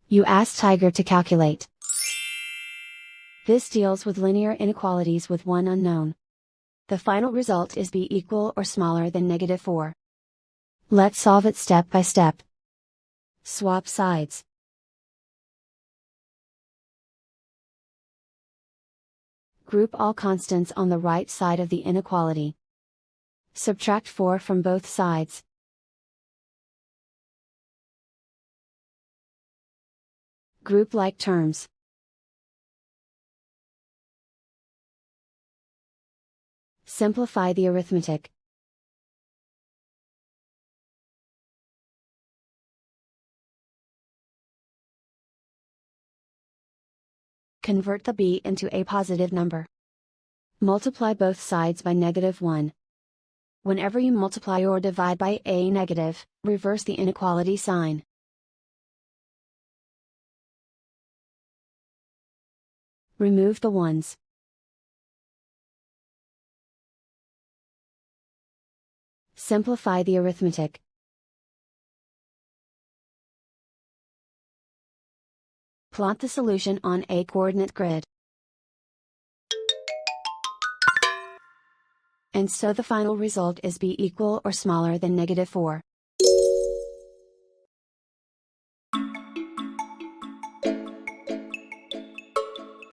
You ask Tiger to calculate. This deals with linear inequalities with one unknown. The final result is b equal or smaller than -4. Let's solve it step by step. Swap sides. Group all constants on the right side of the inequality. Subtract 4 from both sides. Group like terms. Simplify the arithmetic. Convert the b into a positive number. Multiply both sides by -1. Whenever you multiply or divide by a negative, reverse the inequality sign. Remove the ones. Simplify the arithmetic. Plot the solution on a coordinate grid. And so the final result is b equal or smaller than -4.